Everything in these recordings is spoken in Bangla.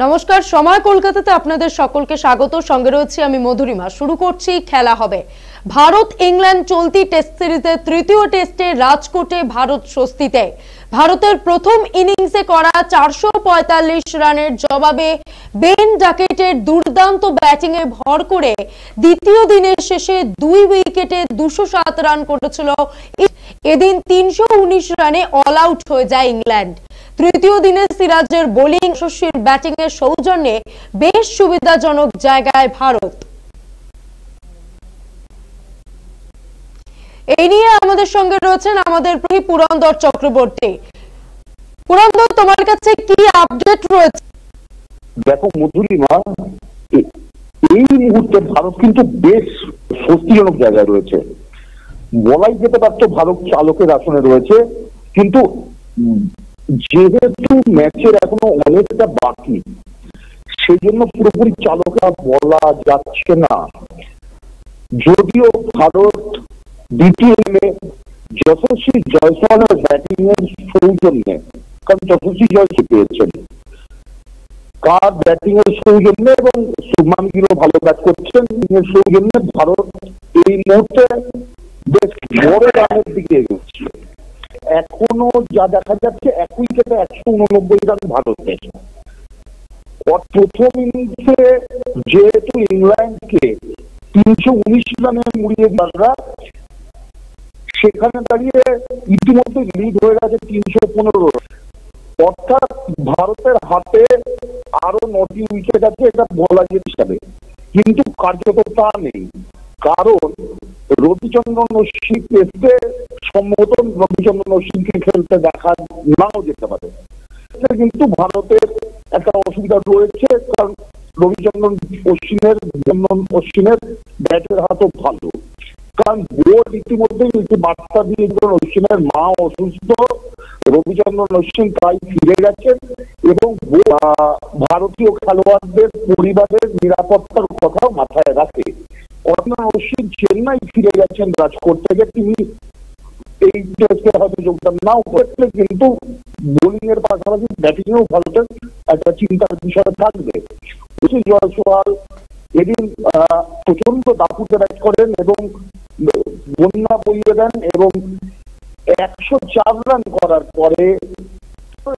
নমস্কার, সময় কলকাতাতে আপনাদের সকলকে স্বাগত। সঙ্গে রয়েছে আমি মধুরিমা। শুরু করছি, খেলা হবে ভারত ইংল্যান্ড চলতি টেস্ট সিরিজের তৃতীয় টেস্টে রাজকোটে ভারত স্বস্তিতে। ভারতের প্রথম ইনিংসে করা 445 রানের জবাবে বেন ডাকেটের দুর্দান্ত ব্যাটিং এ ভর করে দ্বিতীয় দিনের শেষে 2 উইকেটে 207 রান করেছিল। এদিন 319 রানে অল আউট হয়ে যায় ইংল্যান্ড। তৃতীয় দিনে সিরাজের বোলিং, শশীর ব্যাটিং এর সৌজন্যে বেশ সুবিধাজনক জায়গায় ভারত। এই নিয়ে আমাদের সঙ্গে রয়েছেন আমাদের পুরন্দর চক্রবর্তী। পুরন্দর, তোমার কাছে কি আপডেট রয়েছে? দেখো মধুরিমা, এই মুহূর্তে ভারত কিন্তু বেশ স্বস্তিজনক জায়গায় রয়েছে। বলাই যেতে পারতো ভারত চালকের আসনে রয়েছে, কিন্তু যেহেতু ম্যাচের এখনো অনেকটা বাকি, সেই জন্য পুরোপুরি চালকরা বলা যাচ্ছে না। যদিও ভারত দ্বিতীয় দিনে যশস্বী জয়সওয়ালের ব্যাটিং এর সৌজন্যে, কারণ যশস্বী জয়সওয়াল পেয়েছেন কার ব্যাটিং এর সৌজন্যে এবং শুভমান গিলও ভালো ব্যাট করছেন এর সৌজন্যে ভারত এই মুহূর্তে বেশ বড় রানের দিকে এগোচ্ছে। এখনো যা দেখা যাচ্ছে 1 উইকেটে 189 রান ভারতের। প্রথম ইনিংসে যেহেতু ইংল্যান্ডকে 319 রানে মুড়িয়ে তারা, সেখানে দাঁড়িয়ে ইতিমধ্যে লিড হয়ে গেছে 315। অর্থাৎ ভারতের হাতে আরো 9টি উইকেট আছে, এটা বলা যেতে পারে। কিন্তু কার্যত তা নেই, কারণ রবিচন্দ্রন অশ্বিন টেস্টে সম্ভবত রবিচন্দ্রন অশ্বিনকে খেলতে দেখা নাও যেতে পারে। কিন্তু ভারতের একটা অসুবিধা রয়েছে, কারণ রবিচন্দ্রন অশ্বিনের ব্যাটের হাতও ভালো। কারণ বোর্ড ইতিমধ্যেই একটি বার্তা দিয়ে অশ্বিনের মা অসুস্থ, রবিচন্দ্রন অশ্বিন তাই ফিরে গেছেন এবং ভারতীয় খেলোয়াড়দের পরিবারের নিরাপত্তার কথাও মাথায় রাখে। রবিচন্দ্রন অশ্বিন চেন্নাই ফিরে গেছেন রাজকোট থেকে, তিনি এই টেস্টে হয়তো যোগদান নাও করতে, কিন্তু বোলিং এর পাশাপাশি ব্যাটিং এও ভারতের একটা চিন্তার বিষয় থাকবে। জয়সওয়াল এদিন প্রচন্ড দাপুটে ব্যাট করেন এবং বন্যা বইয়ে দেন, এবং 104 রান করার পরে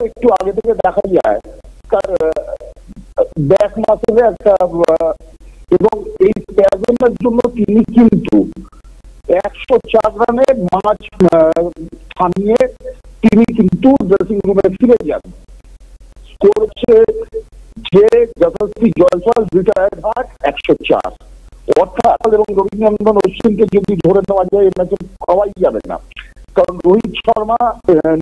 একটু আগে থেকে দেখা যায় তার ব্যাক মাসেলে একটা, এবং এই প্যাজনের জন্য তিনি কিন্তু 104 রানে ম্যাচ থামিয়ে তিনি কিন্তু ড্রেসিং রুমে ফিরে যান। করছে যে যশস্বী জয়সওয়াল রিটায়ার্ড হার্ট 104, অর্থাৎ এবং রবীন্দ্রনাথ অশ্বিনকে যদি ধরে নেওয়া যায় এই ম্যাচে খাওয়াই যাবে না, কারণ রোহিত শর্মা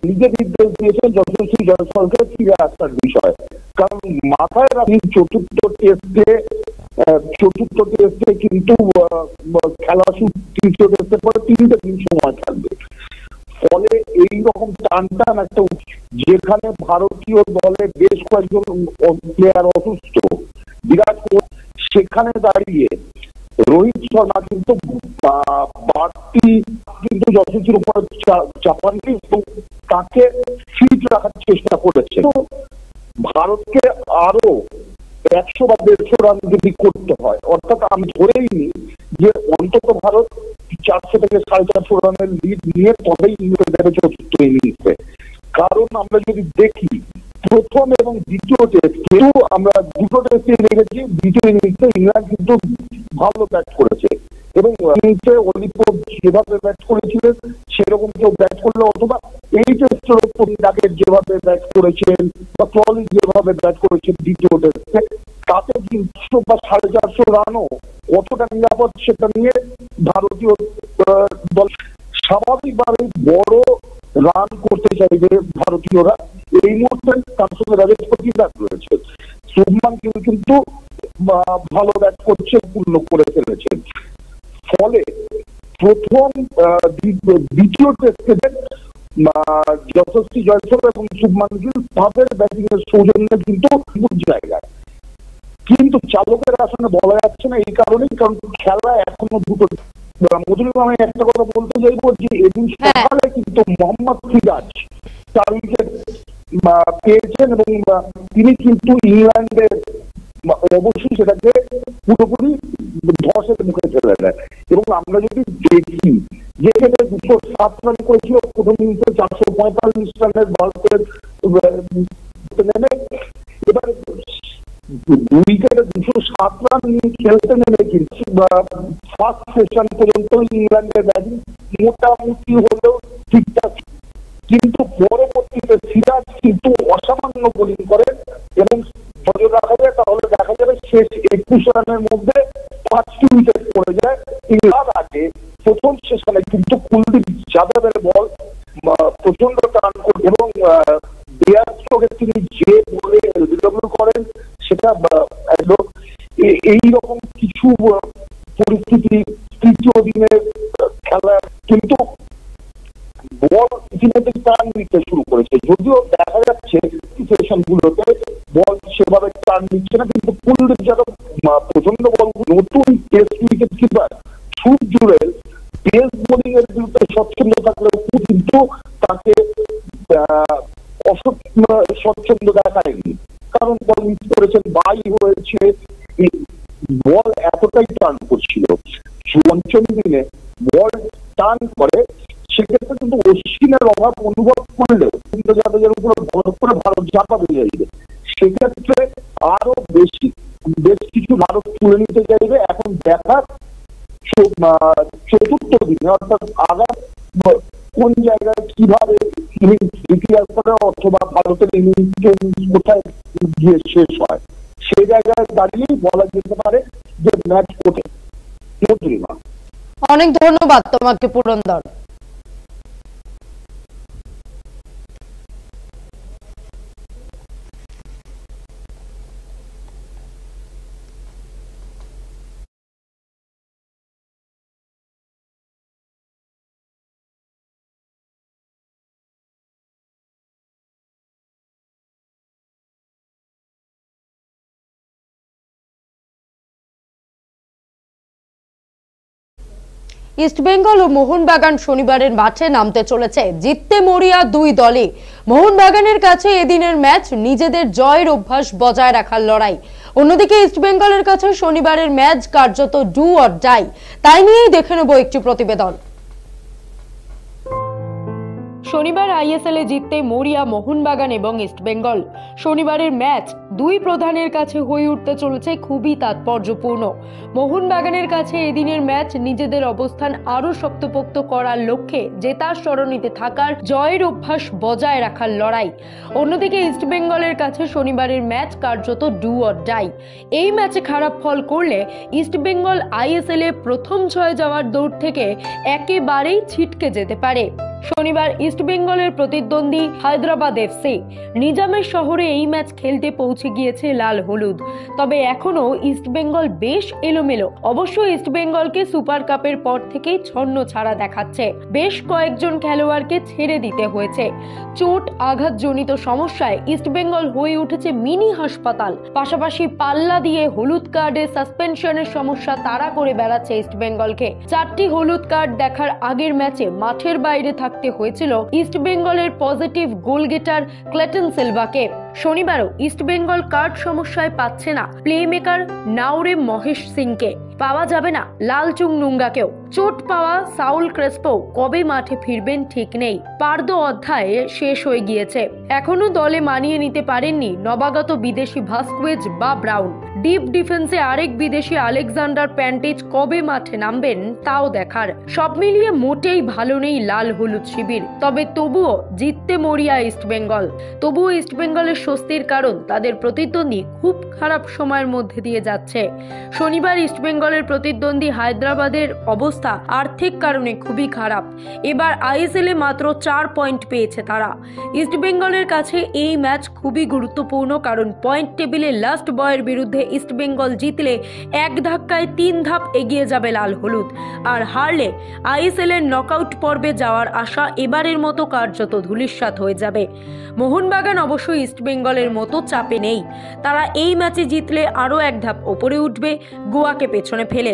নিজে নির্দেশ দিয়েছেন যশস্বী জয়সওয়ালকে ফিরে আসার বিষয়। কারণ মাথায় রাখি চতুর্থ টেস্টে কিন্তু খেলা তৃতীয় টেস্টের পরে 3টে দিন সময় থাকবে। ফলে এইরকম টান একটা, যেখানে ভারতীয় দলে বেশ কয়েকজন প্লেয়ার অসুস্থ, বিরাট কোহলি, সেখানে দাঁড়িয়ে রোহিত শর্মা কিন্তু বাড়তি কিন্তু যশস্বীর উপর চাপাননি এবং তাকে ফিট রাখার চেষ্টা করেছে। ভারতকে আরো 100 বা 150 রান যদি করতে হয়, অর্থাৎ আমি ধরেই নিই যে অন্তত ভারত 400 থেকে 450 রানের লিড নিয়ে তবেই ইংল্যান্ড দেবে চতুর্থ ইনিংসে। কারণ আমরা যদি দেখি প্রথম এবং দ্বিতীয় টেস্টে আমরা দুটো টেস্টে দেখেছি, দ্বিতীয় ইনিংসে ইংল্যান্ড কিন্তু ভালো ব্যাট করেছে এবং ইনিংসে অলিম্পিক যেভাবে ব্যাট করেছিলেন সেরকম কেউ ব্যাট করলে, অথবা এই টেস্টের ওপর ডাকেট যেভাবে ব্যাট করেছেন বা ক্রলি যেভাবে ব্যাট করেছেন দ্বিতীয় টেস্টে, তাতে 300 বা 450 রানও কতটা নিরাপদ সেটা নিয়ে ভারতীয় দল স্বাভাবিকভাবে বড় রান করতে চাইবে ভারতীয়রা। এই মুহূর্তে তার সঙ্গে রাজস্থান ব্যাট রয়েছে, শুভমান গিল কিন্তু ভালো ব্যাট করছে, পূর্ণ করে ফেলেছেন। ফলে প্রথম দ্বিতীয় টেস্টে যশস্বী জয়সওয়াল এবং শুভমান গিল তাদের ব্যাটিং এর সৌজন্যে কিন্তু জায়গায়, কিন্তু চালকের আসনে বলা যাচ্ছে না। এই কারণেই, কারণ খেলা এখনো দুটো। মধুরিমা, আমি একটা কথা বলতে চাইবো যে এদিন সকালে কিন্তু মোহাম্মদ সিরাজ 4 উইকেট পেয়েছেন এবং তিনি কিন্তু ইংল্যান্ডের অবশ্যই সেটাকে পুরোপুরি ধসের মুখে ফেলে দেয়। এবং আমরা যদি দেখি যেখানে 207 রান করেছিল প্রথম ইনিংসে 445 রানের ভারতের নেমে, এবার 2 উইকেটে 207 রান নিয়ে খেলতে নেমে কিন্তু ফার্স্ট সেশন পর্যন্ত ইংল্যান্ডের ব্যাটিং মোটামুটি হলেও ঠিকঠাক, কিন্তু পরবর্তীতে সিরাজ কিন্তু অসামান্য বোলিং করেন এবং নজর রাখা যায় তাহলে দেখা যাবে শেষ 21 রানের মধ্যে 5টি উইকেট পড়ে যায়। তার আগে প্রথম সেশনে কিন্তু কুলদীপ যাদবের বল প্রচন্ড টান করে এবং দেয়ার স্ট্রোকে তিনি যে বলে এলবিডব্লিউ করেন সেটা এইরকম কিছু পরিস্থিতি তৃতীয় দিনের খেলা কিন্তু বল ইতিমধ্যে টার্ন নিতে শুরু করেছে, যদিও দেখা যাচ্ছে সেশনগুলোতে বল সেভাবে টার্ন নিচ্ছে না, কিন্তু কুলদীপ যাদব প্রচন্ড বল নতুন টেস্ট উইকেট কিপার সূর্যের পেস বোলিং এর বিরুদ্ধে স্বচ্ছন্দ থাকলেও কিন্তু তাকে স্বচ্ছন্দ দেখায়নি, কারণ বল মিস করেছেন, বাই হয়েছে, বল এতটাই টার্ন করছিল। পঞ্চম দিনে বল টার্ন করে সেক্ষেত্রে কিন্তু অশ্বিনের অভাব অনুভব করলেও কিন্তু যাদের উপর ভর করে ভারত ঝাঁপাবে যাইবে, সেক্ষেত্রে আরো বেশ কিছু ভারত তুলে নিতে চাইবে। এখন দেখার চতুর্থ দিনে অর্থাৎ আগাম কোন জায়গায় কিভাবে ইনিংস ডিক্লেয়ার করে অথবা ভারতের ইনিংস কোথায় গিয়ে শেষ হয়, সেই জায়গায় দাঁড়িয়েই বলা যেতে পারে যে ম্যাচ কোথায়। অনেক ধন্যবাদ তোমাকে পুরন্দর। ইস্টবেঙ্গল ও মোহনবাগান শনিবারের মাঠে নামতে চলেছে জিততে মরিয়া দুই দলই। মোহনবাগানের কাছে এদিনের ম্যাচ নিজেদের জয়ের অভ্যাস বজায় রাখার লড়াই, অন্যদিকে ইস্টবেঙ্গলের কাছে শনিবারের ম্যাচ কার্যত ডু অর ডাই। তাই নিয়েই দেখে নেব একটি প্রতিবেদন। শনিবার আইএসএল এ জিততে মরিয়া মোহনবাগান এবং ইস্টবেঙ্গল। শনিবারের ম্যাচ দুই প্রধানের কাছে হয়ে উঠতে চলেছে খুবই তাৎপর্যপূর্ণ। মোহনবাগানের কাছে এদিনের ম্যাচ নিজেদের অবস্থান আরো শক্তপোক্ত করার লক্ষ্যে জেতার সরণিতে থাকার জয়ের অভ্যাস বজায় রাখার লড়াই, অন্যদিকে ইস্টবেঙ্গলের কাছে শনিবারের ম্যাচ কার্যত ডু অর ডাই। এই ম্যাচে খারাপ ফল করলে ইস্টবেঙ্গল আইএসএল এ প্রথম 6 যাওয়ার দৌড় থেকে একেবারেই ছিটকে যেতে পারে। শনিবার ইস্টবেঙ্গলের প্রতিদ্বন্দ্বী হায়দ্রাবাদ এফসি নিজামের শহরে এই ম্যাচ খেলতে পৌঁছে গিয়েছে লাল হলুদ, তবে এখনো ইস্টবেঙ্গল বেশ এলোমেলো। অবশ্য ইস্টবেঙ্গলকে সুপার কাপের পর থেকেই ছন্ন ছাড়া দেখাচ্ছে, বেশ কয়েকজন খেলোয়াড়কে ছেড়ে দিতে হয়েছে। চোট আঘাতজনিত সমস্যায় ইস্টবেঙ্গল হয়ে উঠেছে মিনি হাসপাতাল, পাশাপাশি পাল্লা দিয়ে হলুদ কার্ডে সাসপেনশনের সমস্যা তাড়া করে বেড়াচ্ছে ইস্টবেঙ্গলকে। 4টি হলুদ কার্ড দেখার আগের ম্যাচে মাঠের বাইরে থাকতে হয়েছিল ইস্টবেঙ্গলের পজিটিভ গোল গেটার ক্লেটন সিলভাকে। শনিবারও ইস্টবেঙ্গল কার্ড সমস্যায় পাচ্ছে না প্লেমেকার নাওরে মহেশ সিংকে, পাওয়া যাবে না লালচুং নুঙ্গাকেও। চোট পাওয়া সাউল ক্রেসপো কবে মাঠে ফিরবেন ঠিক নেই, পার্দ অধ্যায় শেষ হয়ে গিয়েছে। এখনো দলে মানিয়ে নিতে পারেননি নবাগত বিদেশি ভাস্কুয়েজ বা ব্রাউন। ডিপ ডিফেন্সে আরেক বিদেশি আলেকজান্ডার প্যান্টেজ কবে মাঠে নামবেন তাও দেখার। সব মিলিয়ে মোটেই ভালো নেই লাল হলুদ শিবির, তবে তবুও জিততে মরিয়া ইস্টবেঙ্গল। তবুও ইস্টবেঙ্গলের স্বস্তির কারণ তাদের প্রতিদ্বন্দ্বী খুব খারাপ সময়ের মধ্যে দিয়ে যাচ্ছে। শনিবার ইস্টবেঙ্গলের প্রতিদ্বন্দ্বী হায়দ্রাবাদের অবস্থা আর্থিক কারণে খুবই খারাপ। এবার আইএসএল এ মাত্র 4 পয়েন্ট পেয়েছে তারা। ইস্টবেঙ্গলের কাছে এই ম্যাচ খুবই গুরুত্বপূর্ণ, কারণ পয়েন্ট টেবিলে লাস্ট বয়ের বিরুদ্ধে ইস্টবেঙ্গল জিতলে এক ধাক্কায় 3 ধাপ এগিয়ে যাবে লাল হলুদ, আর হারলে আইএসএল এর নকআউট পর্বে যাওয়ার আশা এবারের মতো কার্যত ধূলিসাৎ হয়ে যাবে। মোহনবাগান অবশ্যই ইস্টবেঙ্গলের মতো চাপে নেই, তারা এই ম্যাচে জিতলে আরো এক ধাপ ওপরে উঠবে গোয়াকে পেছনে ফেলে।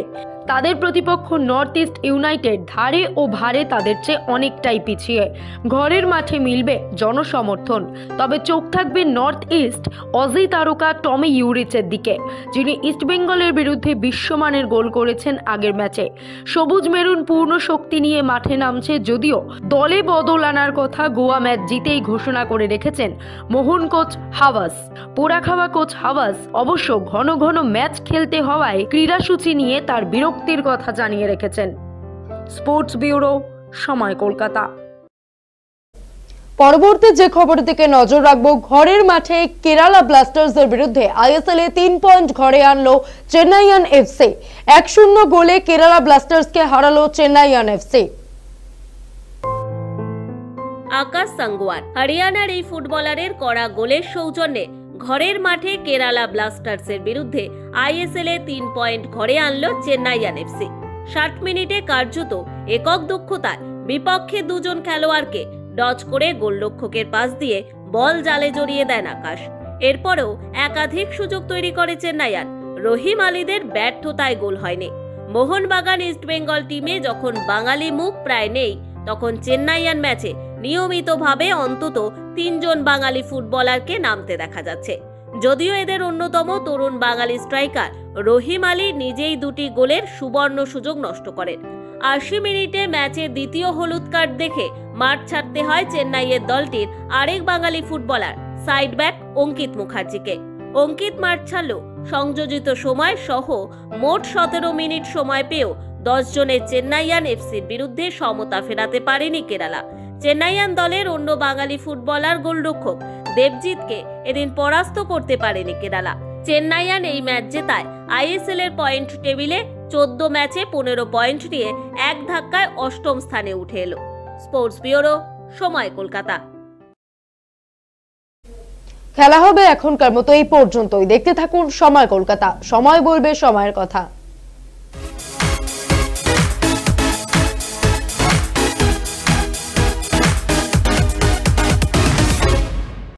তাদের প্রতিপক্ষ নর্থ ইস্ট ইউনাইটেড ধারে ও ভারে তাদের চেয়ে অনেকটাই পিছিয়ে। ঘরের মাঠে মিলবে জনসমর্থন, তবে চোখ থাকবে নর্থ ইস্ট অজি তারকা টমি ইউরিচের দিকে, যিনি ইস্টবেঙ্গলের বিরুদ্ধে বিশ্বমানের গোল করেছেন আগের ম্যাচে। সবুজ মেরুন পূর্ণ শক্তি নিয়ে মাঠে নামছে, যদিও দলে বদল আনার কথা গোয়া ম্যাচ জিতেই ঘোষণা করে রেখেছেন মোহন কোচ হাভাস। পোড়া খাওয়া কোচ হাভাস অবশ্য ঘন ঘন ম্যাচ খেলতে হওয়ায় ক্রীড়াসূচি নিয়ে তার বিরক্তির কথা জানিয়ে রেখেছেন। স্পোর্টস ব্যুরো, সময়, কলকাতা। পরবর্তী যে খবরের দিকে নজর রাখবো, ঘরের মাঠে কেরালা ব্লাস্টার্সের বিরুদ্ধে আইএসএল এ 3 পয়েন্ট ঘরে আনলো চেন্নাইয়ান এফসি। 1-0 গোলে কেরালা ব্লাস্টার্সকে হারালো চেন্নাইয়ান এফসি। আকাশ সাঙ্গওয়ান হরিয়ানার এই ফুটবলারের করা গোলের সৌজন্যে ঘরের মাঠে কেরালা ব্লাস্টার্সের বিরুদ্ধে আইএসএল এ 3 পয়েন্ট ঘরে আনলো চেন্নাইয়ান এফসি। 60 মিনিটে কার্যত একক দক্ষতায় বিপক্ষে দুজন খেলোয়াড়কে ডজ করে গোলরক্ষকের পাশ দিয়ে বল জালে জড়িয়ে দেন আকাশ। এরপরেও একাধিক সুযোগ তৈরি করে চেন্নাইয়ান, রহিম আলীদের ব্যর্থতায় গোল হয়নি। মোহনবাগান ইস্টবেঙ্গল টিমে যখন বাঙালি মুখ প্রায় নেই, তখন চেন্নাইয়ান ম্যাচে নিয়মিতভাবে অন্তত 3 জন বাঙালি ফুটবলারকে নামতে দেখা যাচ্ছে। যদিও এদের অন্যতম তরুণ বাঙালি স্ট্রাইকার রহিম আলী নিজেই 2টি গোলের সুবর্ণ সুযোগ নষ্ট করেন। 80 মিনিটে ম্যাচে দ্বিতীয় হলুদ কার্ড দেখে মাঠ ছাড়তে হয় চেন্নাইয়ের দলটির আরেক বাঙালি ফুটবলার সাইড ব্যাক অঙ্কিত মুখার্জিকে। অঙ্কিত মাঠ ছাড়ল সংযোজিত সময় সহ মোট 17 মিনিট সময় পেয়েও 10 জনের চেন্নাইয়ান এফসির বিরুদ্ধে সমতা ফেরাতে পারেনি কেরালা। চেন্নাইয়ান দলের অন্য বাঙালি ফুটবলার গোলরক্ষক দেবজিৎকে এদিন পরাস্ত করতে পারেনি কেরালা। চেন্নাইয়ান এই ম্যাচ জেতায় আইএসএল এর পয়েন্ট টেবিলে 14 ম্যাচে 15 পয়েন্ট নিয়ে এক ধাক্কায় 8ম স্থানে উঠে এলো। স্পোর্টস ব্যুরো, সময়, কলকাতা। খেলা হবে এখনকার মতো এই পর্যন্তই। দেখতে থাকুন সময় কলকাতা। সময় বলবে সময়ের কথা।